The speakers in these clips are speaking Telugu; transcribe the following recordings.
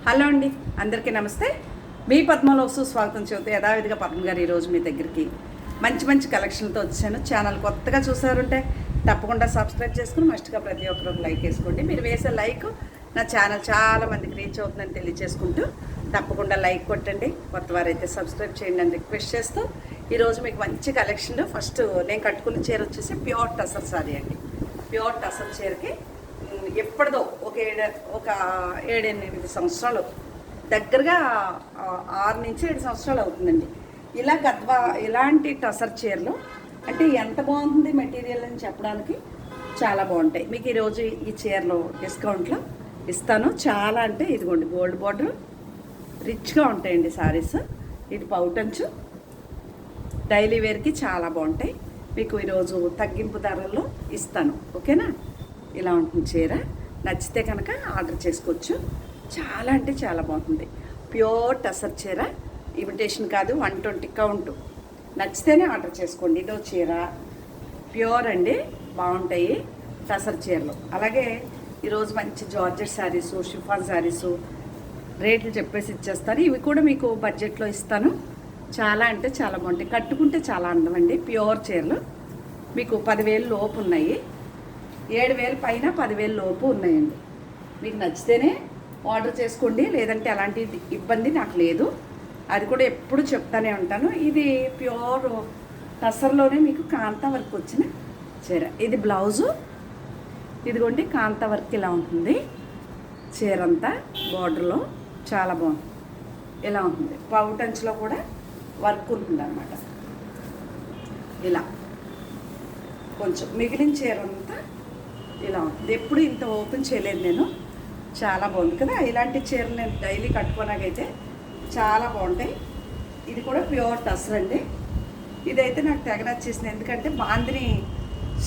హలో అండి, అందరికీ నమస్తే. మీ పద్మలో స్వాగతం చెబుతూ యథావిధిగా పద్మ గారు ఈరోజు మీ దగ్గరికి మంచి మంచి కలెక్షన్లతో వచ్చాను. ఛానల్ కొత్తగా చూసారుంటే తప్పకుండా సబ్స్క్రైబ్ చేసుకుని మస్ట్గా ప్రతి ఒక్కరు లైక్ వేసుకోండి. మీరు వేసే లైక్ నా ఛానల్ చాలా మందికి రీచ్ అవుతుందని తెలియజేసుకుంటూ తప్పకుండా లైక్ కొట్టండి. కొత్త వారైతే సబ్స్క్రైబ్ చేయండి అని రిక్వెస్ట్ చేస్తూ ఈరోజు మీకు మంచి కలెక్షన్. ఫస్ట్ నేను కట్టుకున్న చీర వచ్చేసి ప్యూర్ టసర్ సారీ అండి. ప్యూర్ టసర్ చీరకి ఎప్పటిదో ఒక 7-8 సంవత్సరాలు, దగ్గరగా 6 నుంచి 7 సంవత్సరాలు అవుతుందండి. ఇలాంటి టసర్ చీరలు అంటే ఎంత బాగుంటుంది మెటీరియల్ అని చెప్పడానికి చాలా బాగుంటాయి. మీకు ఈరోజు ఈ చీరలు డిస్కౌంట్లో ఇస్తాను. చాలా అంటే ఇదిగోండి, గోల్డ్ బార్డర్ రిచ్గా ఉంటాయండి సారీస్. ఇది పౌటంచు డైలీ వేర్కి చాలా బాగుంటాయి. మీకు ఈరోజు తగ్గింపు ధరల్లో ఇస్తాను, ఓకేనా? ఇలా ఉంటుంది చీర. నచ్చితే కనుక ఆర్డర్ చేసుకోవచ్చు. చాలా అంటే చాలా బాగుంటుంది. ప్యూర్ టసర్ చీర, ఇమిటేషన్ కాదు, 120 కౌంట్. నచ్చితేనే ఆర్డర్ చేసుకోండి. ఇదో చీర ప్యూర్ అండి, బాగుంటాయి టసర్ చీరలు. అలాగే ఈరోజు మంచి జార్జెట్ శారీసు, షిఫాన్ శారీసు రేట్లు చెప్పేసి ఇచ్చేస్తారు. ఇవి కూడా మీకు బడ్జెట్లో ఇస్తాను. చాలా అంటే చాలా బాగుంటాయి. కట్టుకుంటే చాలా అందమండి. ప్యూర్ చీరలు మీకు 10,000 లోపు ఉన్నాయి. 7,000 పైన 10,000 లోపు ఉన్నాయండి. మీకు నచ్చితేనే ఆర్డర్ చేసుకోండి, లేదంటే అలాంటి ఇబ్బంది నాకు లేదు. అది కూడా ఎప్పుడు చెప్తానే ఉంటాను. ఇది ప్యూర్ టసర్లోనే మీకు కాంతా వర్క్ వచ్చిన చీర. ఇది బ్లౌజు, ఇదిగోండి కాంతా వర్క్ ఇలా ఉంటుంది. చీర అంతా బార్డర్లో చాలా బాగుంది. ఇలా ఉంటుంది. పౌటంచులో కూడా వర్క్ ఉంటుంది అన్నమాట. ఇలా కొంచెం మిగిలిన చీర అంతా ఇలా ఉంటుంది. ఎప్పుడు ఇంత ఓపెన్ చేయలేదు నేను. చాలా బాగుంది కదా. ఇలాంటి చీరలు నేను డైలీ కట్టుకోనాకైతే చాలా బాగుంటాయి. ఇది కూడా ప్యూర్ టసర్ అండి. ఇదైతే నాకు తెగ నచ్చేసింది, ఎందుకంటే బాందిని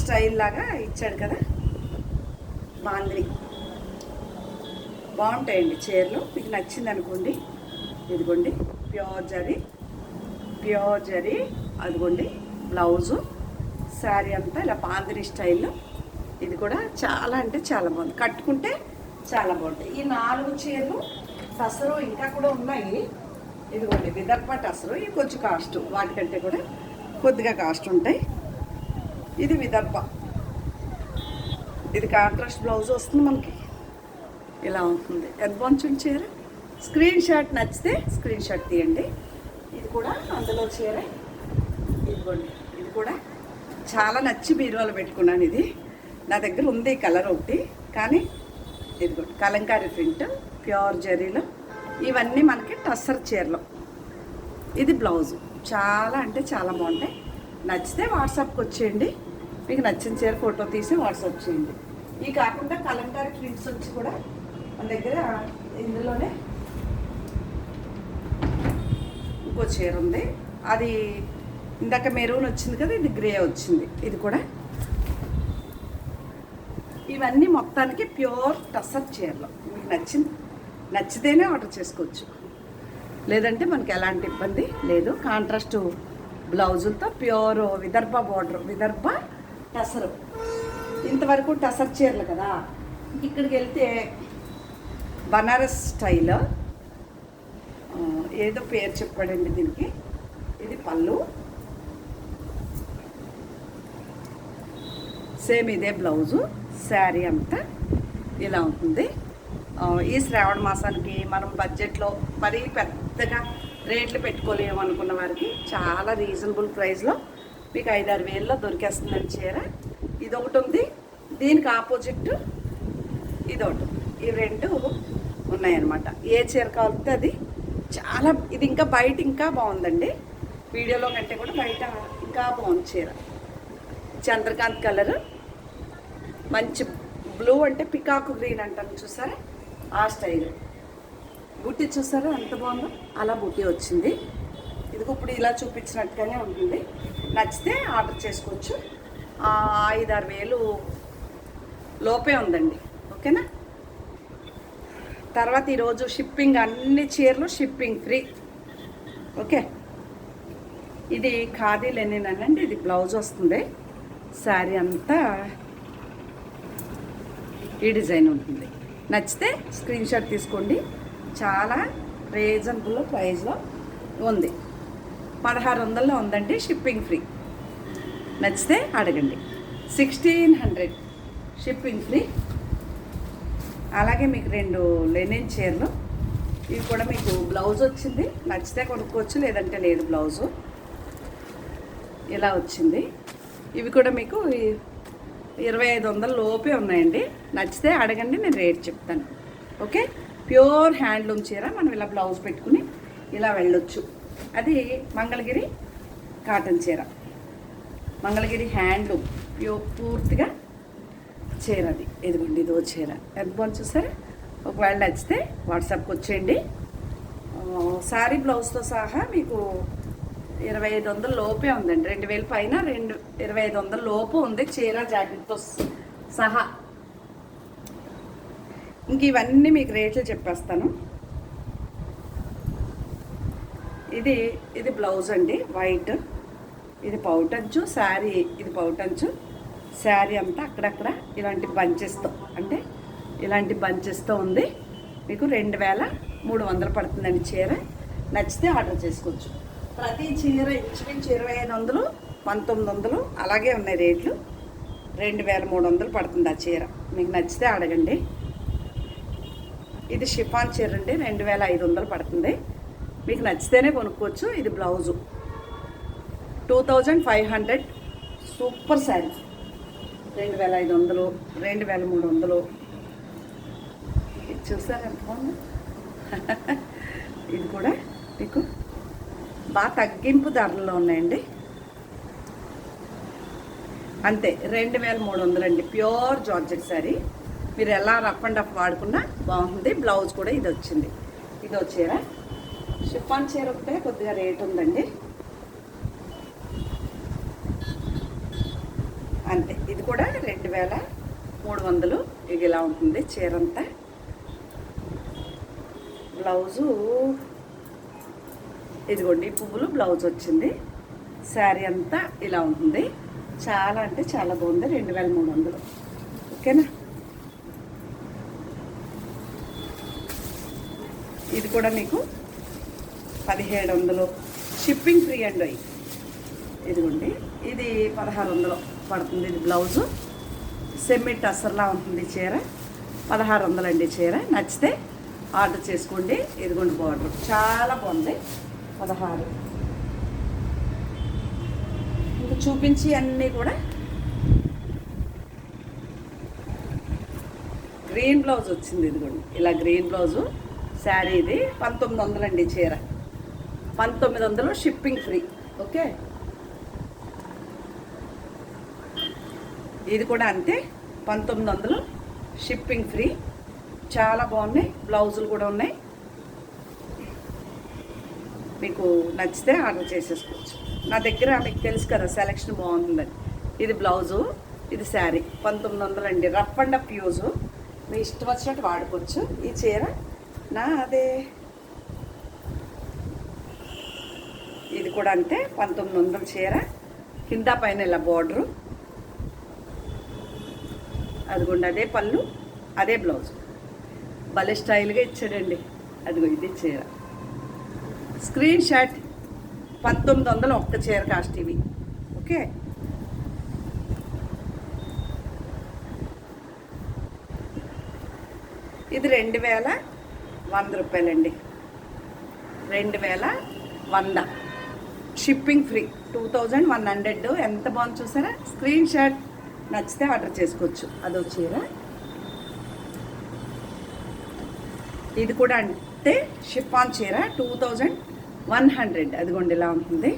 స్టైల్ లాగా ఇచ్చాడు కదా. బాందిని బాగుంటాయండి చీరలు. మీకు నచ్చింది అనుకోండి. ఇదిగోండి ప్యూర్ జరీ అదిగోండి బ్లౌజు. శారీ అంతా ఇలా బాందిని స్టైల్లో. ఇది కూడా చాలా అంటే చాలా బాగుంది. కట్టుకుంటే చాలా బాగుంటాయి. ఈ 4 చీరలు టసరు ఇంకా కూడా ఉన్నాయి. ఇదిగోండి విదర్భ టసరు. ఇవి కొంచెం కాస్ట్, వాటికంటే కూడా కొద్దిగా కాస్ట్ ఉంటాయి. ఇది విదర్భ. ఇది కాంట్రాస్ట్ బ్లౌజ్ వస్తుంది మనకి. ఇలా ఉంటుంది. ఎంత బాగుంటుంది చీర. స్క్రీన్ షాట్ నచ్చితే స్క్రీన్ షాట్ తీయండి. ఇది కూడా అందులో చీర. ఇదిగోండి, ఇది కూడా చాలా నచ్చి బీరువాలో పెట్టుకున్నాను. ఇది నా దగ్గర ఉంది ఈ కలర్ ఒకటి, కానీ ఇదిగోండి కలంకారీ ప్రింట్ ప్యూర్ జరీలో. ఇవన్నీ మనకి టస్సర్ చీరలు. ఇది బ్లౌజు. చాలా అంటే చాలా బాగుంటాయి. నచ్చితే వాట్సాప్కి వచ్చేయండి. మీకు నచ్చిన చీర ఫోటో తీసి వాట్సాప్ చేయండి. ఈ కాకుండా కలంకారీ ప్రింట్స్ వచ్చి కూడా మన దగ్గర ఇందులోనే ఇంకో చీర ఉంది. అది ఇందాక మెరూన్ వచ్చింది కదా, ఇది గ్రే వచ్చింది. ఇది కూడా. ఇవన్నీ మొత్తానికి ప్యూర్ టసర్ చీరలు. మీకు నచ్చితేనే ఆర్డర్ చేసుకోవచ్చు, లేదంటే మనకి ఎలాంటి ఇబ్బంది లేదు. కాంట్రాస్ట్ బ్లౌజులతో ప్యూర్ విదర్భ బార్డర్, విదర్భ టసరు. ఇంతవరకు టసర్ చీరలు కదా. ఇక్కడికి వెళ్తే బనారస్ స్టైల్ ఏదో పేరు చెప్పాడండి దీనికి. ఇది పళ్ళు, సేమ్ ఇదే బ్లౌజు. శారీ అంతా ఇలా ఉంటుంది. ఈ శ్రావణ మాసానికి మనం బడ్జెట్లో మరీ పెద్దగా రేట్లు పెట్టుకోలేము అనుకున్న వారికి చాలా రీజనబుల్ ప్రైస్లో మీకు 5-6 వేలలో దొరికేస్తుందని చీర. ఇదొకటి ఉంది, దీనికి ఆపోజిట్ ఇదొకటి. ఈ 2 ఉన్నాయన్నమాట. ఏ చీర కావాలంటే అది. చాలా ఇది ఇంకా బయట ఇంకా బాగుందండి. వీడియోలో కంటే కూడా బయట ఇంకా బాగుంది చీర. చంద్రకాంత్ కలర్, మంచి బ్లూ అంటే పికాకు గ్రీన్ అంటాను చూసారా, ఆ స్టైల్. బుట్టి చూసారా ఎంత బాగుందో, అలా బుట్టి వచ్చింది. ఇది ఇప్పుడు ఇలా చూపించినట్టుగానే ఉంటుంది. నచ్చితే ఆర్డర్ చేసుకోవచ్చు. 5-6 వేలు లోపే ఉందండి, ఓకేనా? తర్వాత ఈరోజు షిప్పింగ్, అన్ని చీరలు షిప్పింగ్ ఫ్రీ, ఓకే? ఇది ఖాదీ లెనిన్ అనండి. ఇది బ్లౌజ్ వస్తుంది. శారీ అంతా ఈ డిజైన్ ఉంటుంది. నచ్చితే స్క్రీన్ షాట్ తీసుకోండి. చాలా రీజనబుల్ ప్రైస్లో ఉంది. 1600లో ఉందండి, షిప్పింగ్ ఫ్రీ. నచ్చితే అడగండి. 1600 షిప్పింగ్ ఫ్రీ. అలాగే మీకు 2 లెనిన్ చీరలు, ఇవి కూడా మీకు బ్లౌజ్ వచ్చింది. నచ్చితే కొనుక్కోవచ్చు, లేదంటే లేదు. బ్లౌజు ఇలా వచ్చింది. ఇవి కూడా మీకు 2500 లోపే ఉన్నాయండి. నచ్చితే అడగండి, నేను రేట్ చెప్తాను. ఓకే, ప్యూర్ హ్యాండ్లూమ్ చీర. మనం ఇలా బ్లౌజ్ పెట్టుకుని ఇలా వెళ్ళొచ్చు. అది మంగళగిరి కాటన్ చీర, మంగళగిరి హ్యాండ్లూమ్ పూర్తిగా చీర. అది ఇదిగోండి, ఇదో చీర. ఎంత బాగుంది చూసారా? ఒకవేళ నచ్చితే వాట్సాప్కి వచ్చేయండి. శారీ బ్లౌజ్తో సహా మీకు 2500 లోపే ఉందండి. 2000 పైన 2500 లోపు ఉంది చీర జాకెట్తో సహా. ఇంక ఇవన్నీ మీకు రేట్లు చెప్పేస్తాను. ఇది బ్లౌజ్ అండి, వైట్. ఇది పౌటంచు శారీ, ఇది పౌటంచు శారీ అంతా అక్కడక్కడ ఇలాంటి బంచెస్తో, అంటే ఇలాంటి బంచెస్తో ఉంది. మీకు 2300 పడుతుందండి చీర. నచ్చితే ఆర్డర్ చేసుకోవచ్చు. ప్రతి చీర ఇంచుమించు 2500, 1900 అలాగే ఉన్నాయి రేట్లు. 2300 పడుతుంది ఆ చీర. మీకు నచ్చితే అడగండి. ఇది షిఫాన్ చీర అండి, 2500 పడుతుంది. మీకు నచ్చితేనే కొనుక్కోవచ్చు. ఇది బ్లౌజు 2500. సూపర్ శారీ. 2500, 2300. ఇది చూసారు ఎంత బాగుంది. ఇది కూడా మీకు బాగా తగ్గింపు ధరల్లో ఉన్నాయండి. అంతే, 2300 అండి. Pure georgette sari. మీరు ఎలా రఫ్ అండ్ రఫ్ వాడుకున్నా బాగుంటుంది. బ్లౌజ్ కూడా ఇది వచ్చింది. ఇది చీర. షిఫాన్ చీర ఒకటే కొద్దిగా రేట్ ఉందండి. అంతే, ఇది కూడా 2300. ఇది ఇలా ఉంటుంది చీర అంతా. బ్లౌజు ఇదిగోండి, పువ్వులు బ్లౌజ్ వచ్చింది. శారీ అంతా ఇలా ఉంటుంది. చాలా అంటే చాలా బాగుంది. 2300. ఓకేనా? ఇది కూడా మీకు 1700. షిప్పింగ్ ఫ్రీ అండి. ఇదిగోండి, ఇది 1600 పడుతుంది. ఇది బ్లౌజు సెమీ టసర్లా ఉంటుంది చీర. 1600 అండి చీర. నచ్చితే ఆర్డర్ చేసుకోండి. ఇదిగోండి బార్డర్ చాలా బాగుంది. 16. ఇంకా చూపించి అన్నీ కూడా గ్రీన్ బ్లౌజ్ వచ్చింది. ఇదిగోండి, ఇలా గ్రీన్ బ్లౌజు శారీ. ఇది 1900 అండి చీర. 1900 షిప్పింగ్ ఫ్రీ. ఓకే, ఇది కూడా అంతే, 1900 షిప్పింగ్ ఫ్రీ. చాలా బాగున్నాయి. బ్లౌజులు కూడా ఉన్నాయి. మీకు నచ్చితే ఆర్డర్ చేసేసుకోవచ్చు. నా దగ్గర మీకు తెలుసు కదా, సెలెక్షన్ బాగుంటుందని. ఇది బ్లౌజు, ఇది శారీ. 1900 అండి. రఫ్ అండ్ అప్ యూజు, మీ ఇష్టం వచ్చినట్టు వాడుకోవచ్చు. ఈ చీర అదే. ఇది కూడా అంతే, 1900 చీర. కింద పైన ఇలా బోర్డరు. అదిగోండి, అదే పళ్ళు, అదే బ్లౌజ్. భలే స్టైల్గా ఇచ్చాడండి. అదిగో ఇది చీర. Screen shot. 1900 ఒక్క చీర కాస్ట్ ఇవి. ఓకే, ఇది 2100 రూపాయలండి. 2100 షిప్పింగ్ ఫ్రీ. 2100. ఎంత బాగుంది చూసారా? Screen shot. నచ్చితే ఆర్డర్ చేసుకోవచ్చు. అదో చీర. ఇది కూడా అంటే షిఫాన్ చీర. 2100. అదిగోండి, ఇలా ఉంటుంది.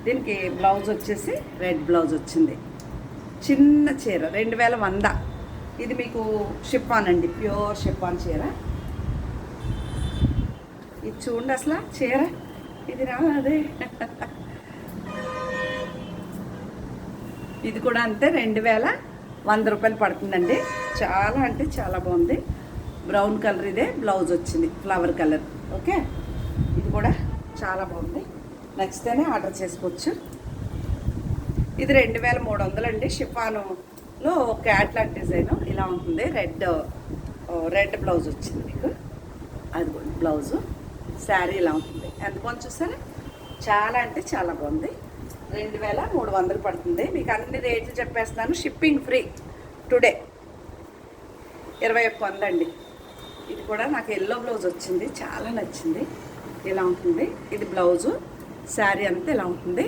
దీనికి బ్లౌజ్ వచ్చేసి రెడ్ బ్లౌజ్ వచ్చింది. చిన్న చీర. 2100. ఇది మీకు షిఫాన్ అండి, ప్యూర్ షిఫాన్ చీర. ఇది చూడండి అసలు చీర. ఇది అదే. ఇది కూడా అంతే, 2100 రూపాయలు పడుతుందండి. చాలా అంటే చాలా బాగుంది. Brown colour. ఇదే బ్లౌజ్ వచ్చింది, ఫ్లవర్ కలర్. ఓకే, ఇది కూడా చాలా బాగుంది. నచ్చితేనే ఆర్డర్ చేసుకోవచ్చు. ఇది 2300 అండి. షిఫానులో క్యాట్లాగ్ డిజైన్ ఇలా ఉంటుంది. రెడ్ బ్లౌజ్ వచ్చింది మీకు. అదిగోండి బ్లౌజు. శారీ ఇలా ఉంటుంది. ఎంత బాగుంది చూసారా, చాలా అంటే చాలా బాగుంది. 2300 పడుతుంది. మీకు అన్ని రేట్లు చెప్పేస్తున్నాను. Shipping free today. 2100 అండి. ఇది కూడా నాకు ఎల్లో బ్లౌజ్ వచ్చింది, చాలా నచ్చింది. ఇలా ఉంటుంది. ఇది బ్లౌజు, శారీ అంతా ఇలా ఉంటుంది.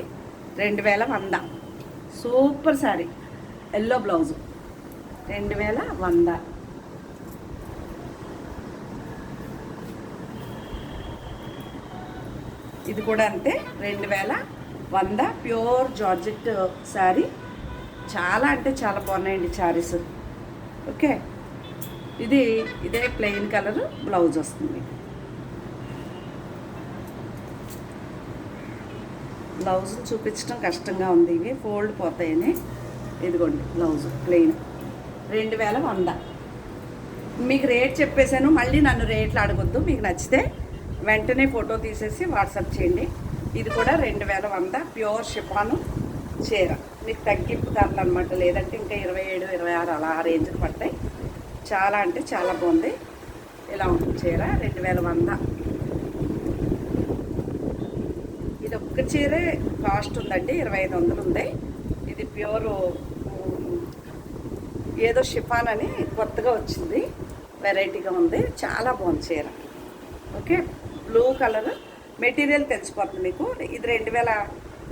2100. Super sari, yellow blouse 2100. ఇది కూడా అంతే 2100. Pure georgette sari. చాలా అంటే చాలా బాగున్నాయండి శారీస్. ఓకే, ఇదే ప్లెయిన్ కలర్ బ్లౌజ్ వస్తుంది. బ్లౌజ్ చూపించడం కష్టంగా ఉంది, ఇవి ఫోల్డ్ పోతాయని. ఇదిగోండి బ్లౌజు ప్లెయిన్ 2100. మీకు రేట్ చెప్పేశాను, మళ్ళీ నన్ను రేట్లు అడగొద్దు. మీకు నచ్చితే వెంటనే ఫోటో తీసేసి వాట్సాప్ చేయండి. ఇది కూడా 2100 ప్యూర్ షిఫాను చీర. మీకు తగ్గింపు ధరలు అనమాట, లేదంటే ఇంకా 27, 26 అలా ఆ రేంజ్కి పడతాయి. చాలా అంటే చాలా బాగుంది. ఇలా ఉంటుంది చీర 2100. ఇది ఒక్క చీరే కాస్ట్ ఉందండి, 2500 ఉంది. ఇది ప్యూర్ ఏదో షిఫాన్ అని కొత్తగా వచ్చింది, వెరైటీగా ఉంది, చాలా బాగుంది చీర. ఓకే, బ్లూ కలర్ మెటీరియల్ తెలిసిపోతుంది మీకు. ఇది 2000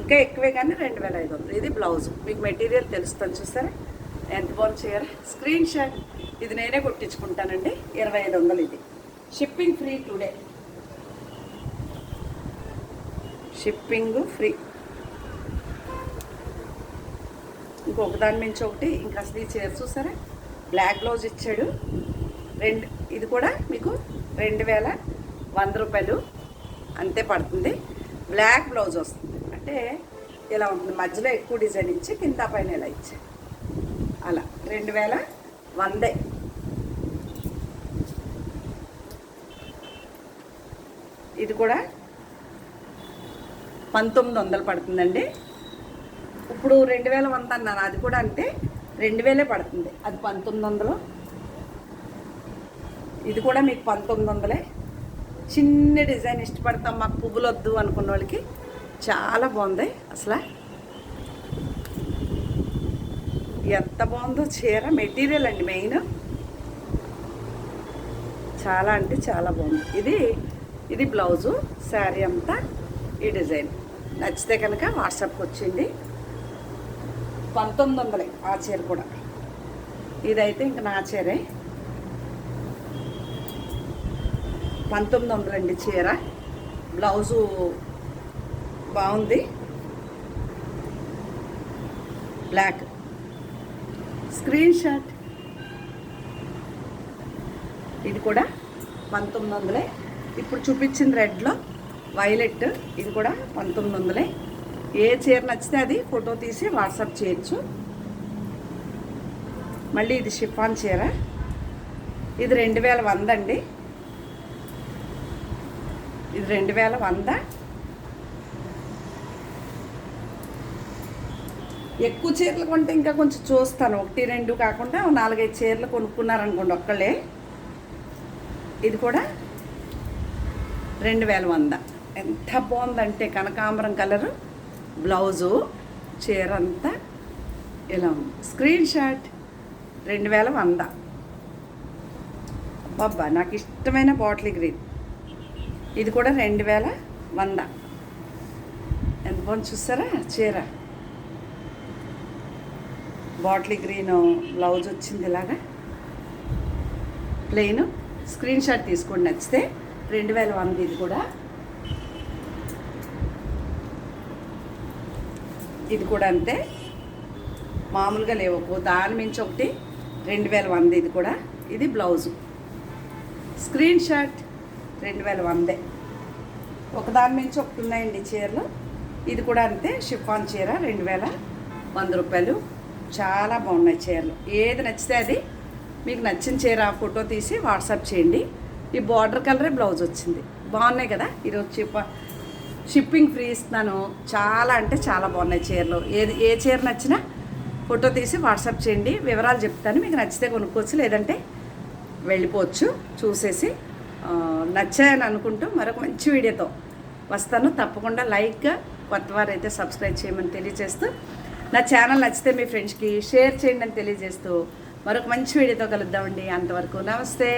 ఇంకా ఎక్కువే, కానీ 2500. ఇది బ్లౌజ్, మీకు మెటీరియల్ తెలుస్తుంది. చూసారా ఎంత బాగుంది చీర. Screen shot. ఇది నేనే కుట్టించుకుంటానండి. 2500 ఇది. Shipping free today. Shipping free. ఇంకొక దాని మించి ఒకటి. ఇంకా అసలు ఈ చీర చూసారా, బ్లాక్ బ్లౌజ్ ఇచ్చాడు. ఇది కూడా మీకు 2100 రూపాయలు అంతే పడుతుంది. బ్లాక్ బ్లౌజ్ వస్తుంది. అంటే ఇలా ఉంటుంది, మధ్యలో ఎక్కువ డిజైన్ ఇచ్చి కింద పైన ఇలా ఇచ్చాడు. అలా 2100. ఇది కూడా 1900 పడుతుందండి. ఇప్పుడు 2100 అన్నాను, అది కూడా అంటే 2000 పడుతుంది. అది 1900. ఇది కూడా మీకు 1900. చిన్న డిజైన్ ఇష్టపడతాం, మాకు పువ్వులు వద్దు అనుకున్న వాళ్ళకి చాలా బాగుంది. అసలు ఎంత బాగుందో చీర. మెటీరియల్ అండి మెయిన్, చాలా అంటే చాలా బాగుంది. ఇది బ్లౌజు, శారీ అంతా ఈ డిజైన్. నచ్చితే కనుక వాట్సాప్కి వచ్చింది. 1900 ఆ చీర కూడా. ఇదైతే ఇంక నా చీరే. 1900 అండి చీర. బ్లౌజు బాగుంది, బ్లాక్. Screen shot. ఇది కూడా 1900. ఇప్పుడు చూపించిన రెడ్లో వైలెట్, ఇది కూడా 1900. ఏ చీర నచ్చితే అది ఫోటో తీసి వాట్సాప్ చేయొచ్చు. మళ్ళీ ఇది షిఫాన్ చీర. ఇది 2100 అండి. ఇది 2100. ఎక్కువ చీరలు కొంటే ఇంకా కొంచెం చూస్తాను, 1, 2 కాకుండా 4, 5 చీరలు కొనుక్కున్నారనుకోండి ఒక్కళ్ళే. ఇది కూడా 2100. ఎంత బాగుందంటే కనకాంబరం కలరు బ్లౌజు, చీర అంతా ఇలా ఉంది. Screen shot. 2100. అబ్బా, నాకు ఇష్టమైన బాటిల్ గ్రీన్. ఇది కూడా 2100. ఎంత బాగుంది చూసారా చీర. బాటిల్ గ్రీన్ బ్లౌజ్ వచ్చింది ఇలాగా ప్లెయిన్. స్క్రీన్ షాట్ తీసుకోండి నచ్చితే. 2100 ఇది కూడా. ఇది కూడా అంతే, మామూలుగా లేవు, దాని మించి ఒకటి 2100. ఇది కూడా. ఇది బ్లౌజు. Screen shot. 2100. ఒకదాని మించి ఒకటి ఉన్నాయండి చీరలు. ఇది కూడా అంతే, షిఫాన్ చీర 2100 రూపాయలు. చాలా బాగున్నాయి చీరలు. ఏది నచ్చితే అది మీకు నచ్చిన చీర ఫోటో తీసి వాట్సాప్ చేయండి. ఈ బార్డర్ కలరే బ్లౌజ్ వచ్చింది. బాగున్నాయి కదా. ఈరోజు షిప్పింగ్ ఫ్రీ ఇస్తున్నాను. చాలా అంటే చాలా బాగున్నాయి చీరలు. ఏ చీర నచ్చినా ఫోటో తీసి వాట్సాప్ చేయండి. వివరాలు చెప్తాను, మీకు నచ్చితే కొనుక్కోవచ్చు, లేదంటే వెళ్ళిపోవచ్చు చూసేసి. నచ్చాయని అనుకుంటూ మరొక మంచి వీడియోతో వస్తాను. తప్పకుండా లైక్గా కొత్త వారైతే సబ్స్క్రైబ్ చేయమని తెలియజేస్తూ, నా ఛానల్ నచ్చితే మీ ఫ్రెండ్స్కి షేర్ చేయండి అని తెలియజేస్తూ మరొక మంచి వీడియోతో కలుద్దామండి. అంతవరకు నమస్తే.